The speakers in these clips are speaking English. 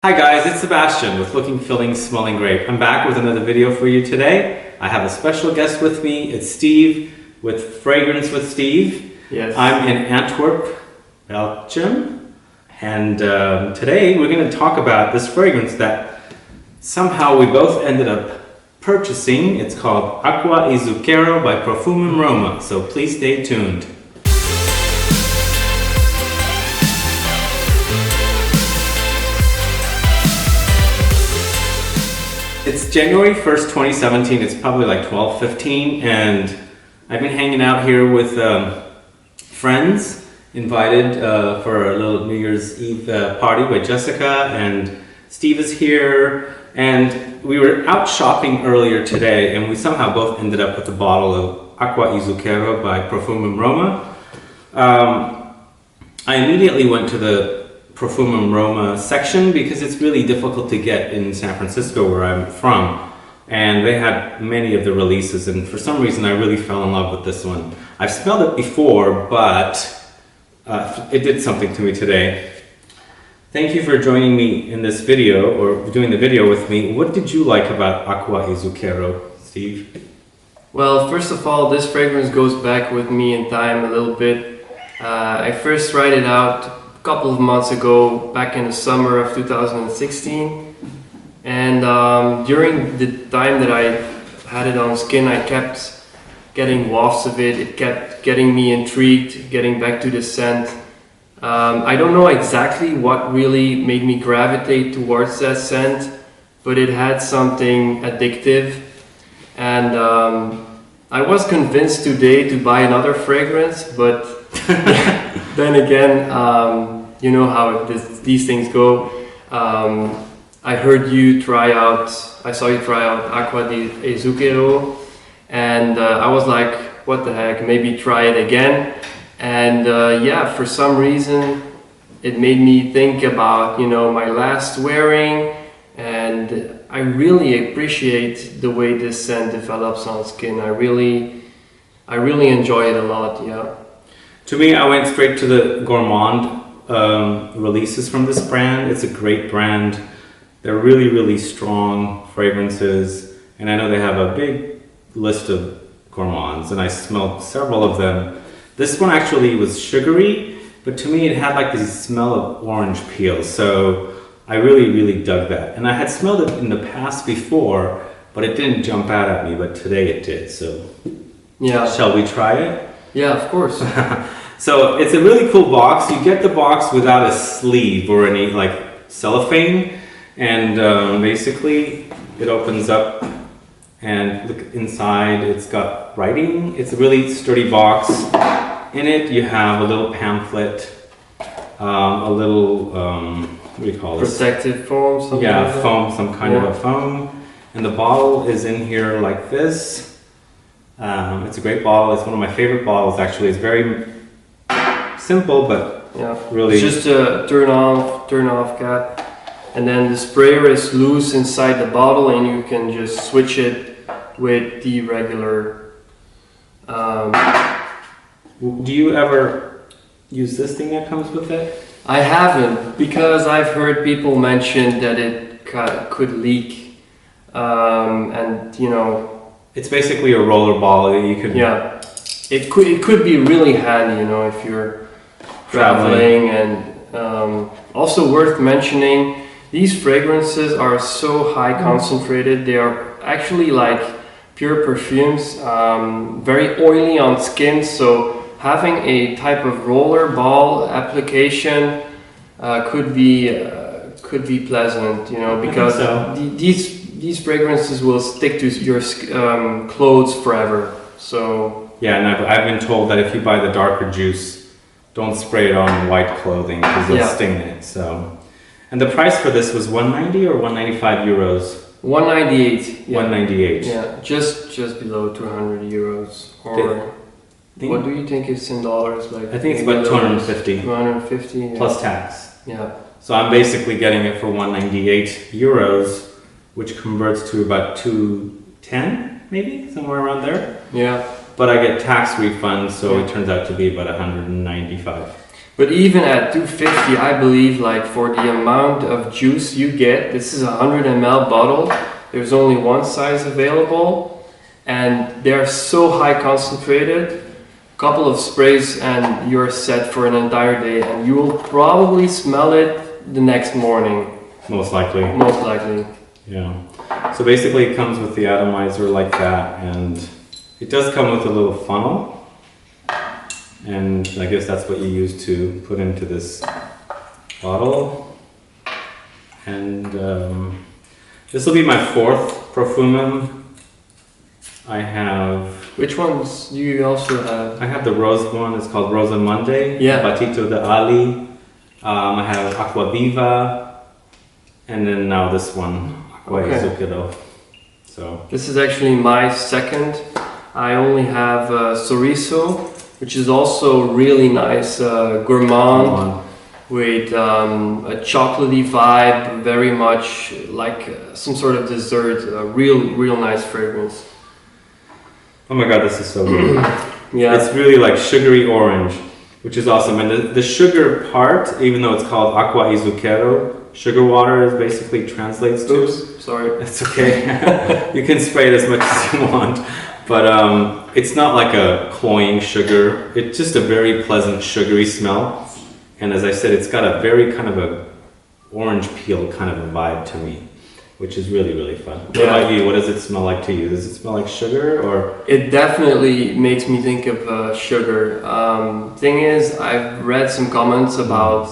Hi guys, it's Sebastian with Looking, Feeling, Smelling Great. I'm back with another video for you today. I have a special guest with me. It's Steve with Fragrance with Steve. Yes. I'm in Antwerp, Belgium. And today we're going to talk about this fragrance that somehow we both ended up purchasing. It's called Acqua e Zucchero by Profumum Roma. So please stay tuned. It's January 1st, 2017. It's probably like 12:15, and I've been hanging out here with friends invited for a little New Year's Eve party with Jessica, and Steve is here. And we were out shopping earlier today, and we somehow both ended up with a bottle of Acqua e Zucchero by Profumum Roma. I immediately went to the Profumum Roma section because it's really difficult to get in San Francisco, where I'm from, and they had many of the releases, and for some reason I really fell in love with this one. I've smelled it before, but it did something to me today. Thank you for joining me in this video, or doing the video with me. What did you like about Acqua e Zucchero, Steve? Well, first of all, this fragrance goes back with me in time a little bit. I first tried it out couple of months ago, back in the summer of 2016, and during the time that I had it on skin, I kept getting wafts of it. It kept getting me intrigued, getting back to the scent. I don't know exactly what really made me gravitate towards that scent, but it had something addictive, and I was convinced today to buy another fragrance, but then again, you know how these things go. I heard you try out, I saw you try out Acqua e Zucchero, and I was like, what the heck, maybe try it again. And yeah, for some reason, it made me think about, you know, my last wearing, and I really appreciate the way this scent develops on skin. I really enjoy it a lot, yeah. To me, I went straight to the Gourmand releases from this brand. It's a great brand. They're really strong fragrances, and I know they have a big list of Gourmands, and I smelled several of them. This one actually was sugary, but to me it had like this smell of orange peel, so I really dug that. And I had smelled it in the past before, but it didn't jump out at me, but today it did. So yeah, shall we try it? Yeah, of course. So it's a really cool box. You get the box without a sleeve or any like cellophane, and basically it opens up, and look inside, it's got writing. It's a really sturdy box. In it you have a little pamphlet, a little what do you call this? Protective foam, something yeah, like that? Foam, some kind of a foam, and the bottle is in here like this. It's a great bottle. It's one of my favorite bottles, actually. It's very simple, but yeah, really. It's just a turn off cap, and then the sprayer is loose inside the bottle, and you can just switch it with the regular. Do you ever use this thing that comes with it? I haven't, because I've heard people mention that it could leak, and you know. It's basically a roller ball that you could. Yeah, it could be really handy, you know, if you're traveling. And also worth mentioning, these fragrances are so high concentrated. They are actually like pure perfumes, very oily on skin. So having a type of roller ball application could be pleasant, you know, because these fragrances will stick to your clothes forever. So yeah, and I've been told that if you buy the darker juice, don't spray it on white clothing because it'll sting it. So, and the price for this was 190 or 195 euros. 198. Yeah. 198. Yeah, just below 200 euros. Or what do you think it's in dollars? Like I think it's about 250. 250 yeah. Plus tax. Yeah. So I'm basically getting it for 198 euros, which converts to about 210, maybe somewhere around there. Yeah. But I get tax refunds, so it turns out to be about 195. But even at 250, I believe, like for the amount of juice you get, this is a 100 ml bottle. There's only one size available, and they're so high concentrated. Couple of sprays and you're set for an entire day, and you will probably smell it the next morning. Most likely. Most likely. Yeah. So basically, it comes with the atomizer like that, and it does come with a little funnel. And I guess that's what you use to put into this bottle. And this will be my fourth Profumum. I have... Which ones do you also have? I have the rose one, it's called Rosa Monday. Yeah. Batito de Ali. I have Acqua Viva. And then now this one, Acqua Zucchero. So. This is actually my second. I only have Sorriso, which is also really nice, gourmand with a chocolatey vibe, very much like some sort of dessert, a real nice fragrance. Oh my god, this is so good. Yeah. It's really like sugary orange, which is awesome. And the sugar part, even though it's called Acqua e Zucchero, sugar water is basically translates to. Oops, sorry. It's okay. You can spray it as much as you want. But it's not like a cloying sugar. It's just a very pleasant sugary smell. And as I said, it's got a very kind of a orange peel kind of a vibe to me, which is really fun. What about you? What does it smell like to you? Does it smell like sugar or? It definitely makes me think of sugar. Thing is, I've read some comments about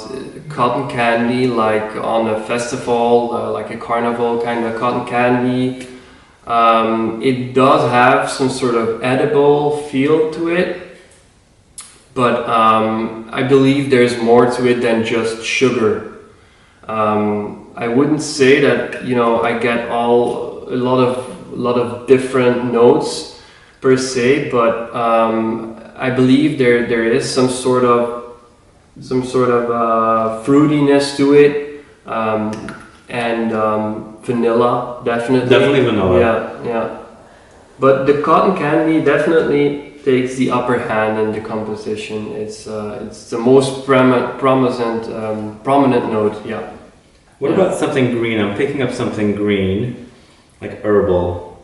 cotton candy, like on a festival, like a carnival kind of cotton candy. It does have some sort of edible feel to it, but I believe there's more to it than just sugar. I wouldn't say that I get a lot of different notes per se, but I believe there is some sort of fruitiness to it, and vanilla, definitely. Definitely vanilla. Yeah. But the cotton candy definitely takes the upper hand in the composition. It's the most prominent note. Yeah. What about something green? I'm picking up something green, like herbal.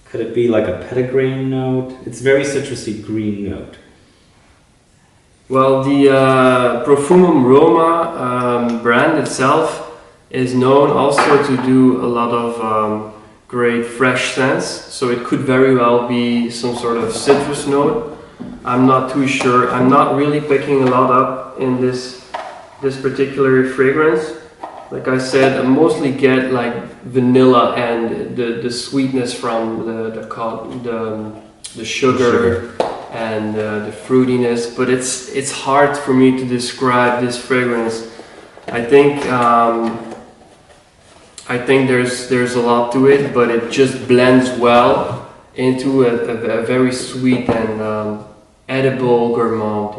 Could it be like a petitgrain note? It's very citrusy green note. Well, the Profumum Roma brand itself is known also to do a lot of great fresh scents, so it could very well be some sort of citrus note. I'm not too sure. I'm not really picking a lot up in this particular fragrance. Like I said, I mostly get like vanilla and the sweetness from the sugar and the fruitiness, but it's hard for me to describe this fragrance. I think there's a lot to it, but it just blends well into a very sweet and edible gourmand.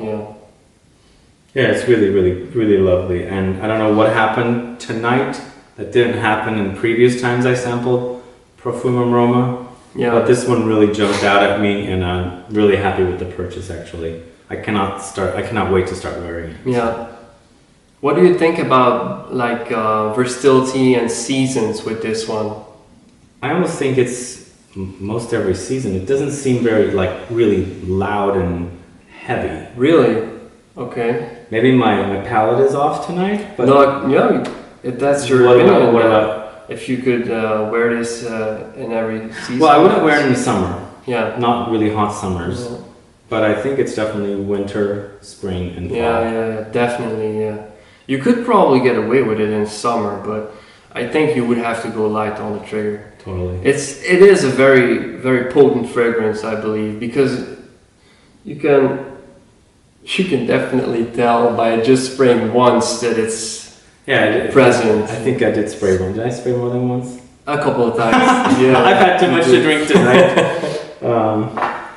Yeah, it's really lovely. And I don't know what happened tonight that didn't happen in previous times I sampled Profumum Roma. Yeah. But this one really jumped out at me, and I'm really happy with the purchase actually. I cannot wait to start wearing it. Yeah. What do you think about like versatility and seasons with this one? I almost think it's most every season. It doesn't seem very really loud and heavy. Really? Okay. Maybe my palate is off tonight, but no, yeah, if that's your what opinion. about if you could wear this in every season? Well, I wouldn't wear it in the summer. Yeah. Not really hot summers. Yeah. But I think it's definitely winter, spring, and fall. Yeah, definitely, yeah. You could probably get away with it in summer, but I think you would have to go light on the trigger. Totally. It is a very, very potent fragrance, I believe, because you can definitely tell by just spraying once that it's present. I think I did spray one. Did I spray more than once? A couple of times. Yeah. I've had too much to drink tonight.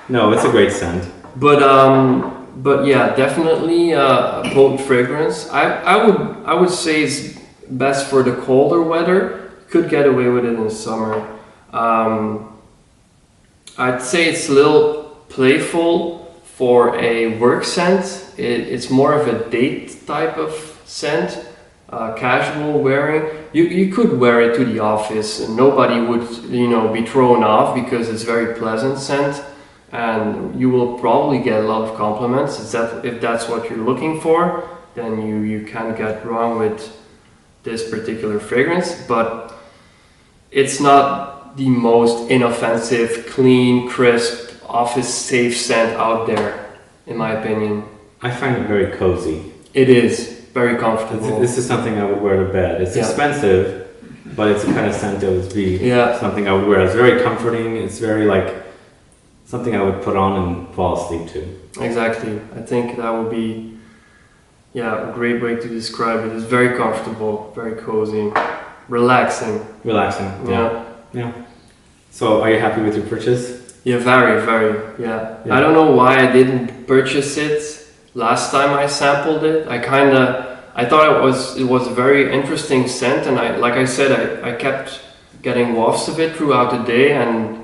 No, it's a great scent. But yeah, definitely a potent fragrance. I would say it's best for the colder weather. Could get away with it in summer. I'd say it's a little playful, for a work scent, it's more of a date type of scent, casual wearing. You could wear it to the office and nobody would, you know, be thrown off because it's very pleasant scent, and you will probably get a lot of compliments. If that's what you're looking for, then you can't get wrong with this particular fragrance. But it's not the most inoffensive, clean, crisp, office safe scent out there, in my opinion. I find it very cozy. It is very comfortable. This is something I would wear to bed. It's expensive, but it's a kind of scent that would be something I would wear. It's very comforting. It's very like something I would put on and fall asleep to. Exactly. I think that would be a great way to describe it. It's very comfortable, very cozy, relaxing. Relaxing. Yeah. So are you happy with your purchase? Yeah, very. Yeah. I don't know why I didn't purchase it last time I sampled it. I thought it was a very interesting scent, and I kept getting wafts of it throughout the day, and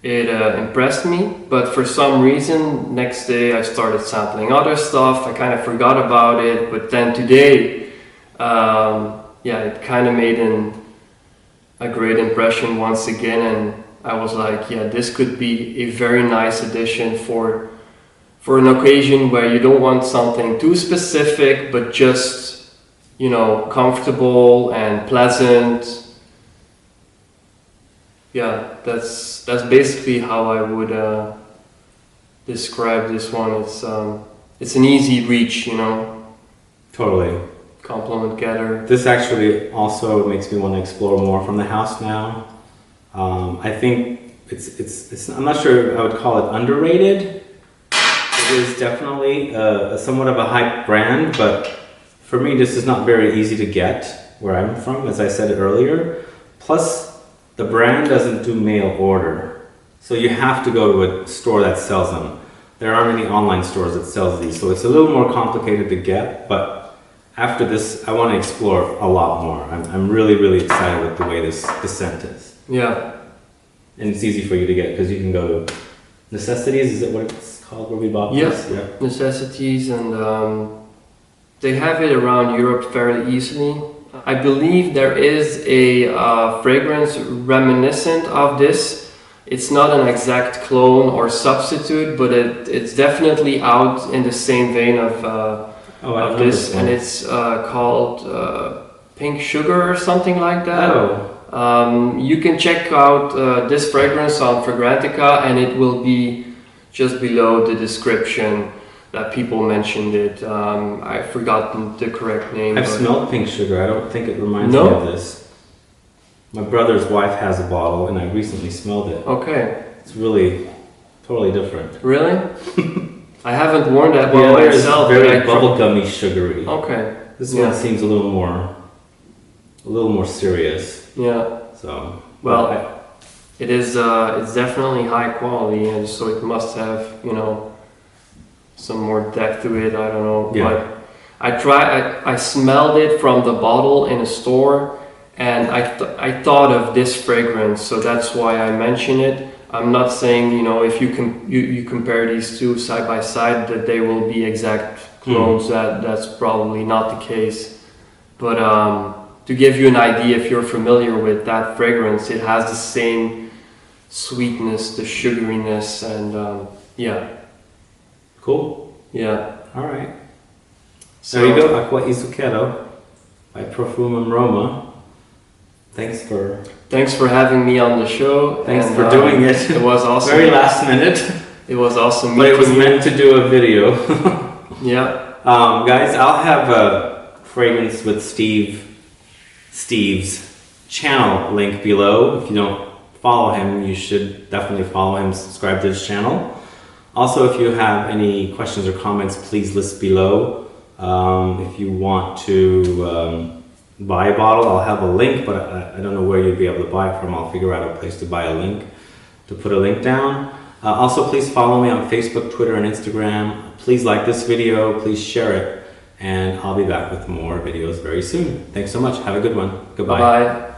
it impressed me. But for some reason, next day I started sampling other stuff. I kind of forgot about it, but then today, it kind of made a great impression once again, and I was like, this could be a very nice addition for an occasion where you don't want something too specific, but just, you know, comfortable and pleasant. Yeah, that's basically how I would describe this one. It's an easy reach, you know. Totally. Compliment getter. This actually also makes me want to explore more from the house now. I think it's I'm not sure I would call it underrated. It is definitely somewhat of a hype brand, but for me this is not very easy to get where I'm from, as I said earlier. Plus, the brand doesn't do mail order, so you have to go to a store that sells them. There aren't any online stores that sells these, so it's a little more complicated to get, but after this I want to explore a lot more. I'm really excited with the way this scent is. Yeah. And it's easy for you to get because you can go to Necessities, is it what it's called, where we bought this? Yeah, Necessities, and they have it around Europe fairly easily. I believe there is a fragrance reminiscent of this. It's not an exact clone or substitute, but it's definitely out in the same vein of this, and it's called Pink Sugar or something like that. You can check out this fragrance on Fragrantica, and it will be just below the description that people mentioned it. I've forgotten the correct name. I've smelled Pink Sugar. I don't think it reminds me of this. My brother's wife has a bottle, and I recently smelled it. Okay. It's really totally different. Really? I haven't worn that one myself. Very bubblegummy, sugary. Okay. This one seems a little more serious. Yeah. So it is. It's definitely high quality, and so it must have, you know, some more depth to it. I don't know. Yeah. But I smelled it from the bottle in a store, and I thought of this fragrance, so that's why I mention it. I'm not saying, you know, if you compare these two side by side that they will be exact clones. That's probably not the case. But to give you an idea, if you're familiar with that fragrance, it has the same sweetness, the sugariness, and yeah. Cool. Yeah. All right. So there you go, Acqua y Zucchero by Profumum Roma. Thanks for having me on the show. Thanks for doing it. It was awesome. Very last minute. It was awesome. But it was meant to do a video. Yeah. Guys, I'll have a fragrance with Steve's channel link below. If you don't follow him, you should definitely follow him, subscribe to his channel. Also, if you have any questions or comments, please list below. If you want to buy a bottle, I'll have a link, but I don't know where you'd be able to buy it from. I'll figure out a place to buy a link, to put a link down. Also, please follow me on Facebook, Twitter, and Instagram. Please like this video, please share it, and I'll be back with more videos very soon. Thanks so much. Have a good one. Goodbye. Bye-bye.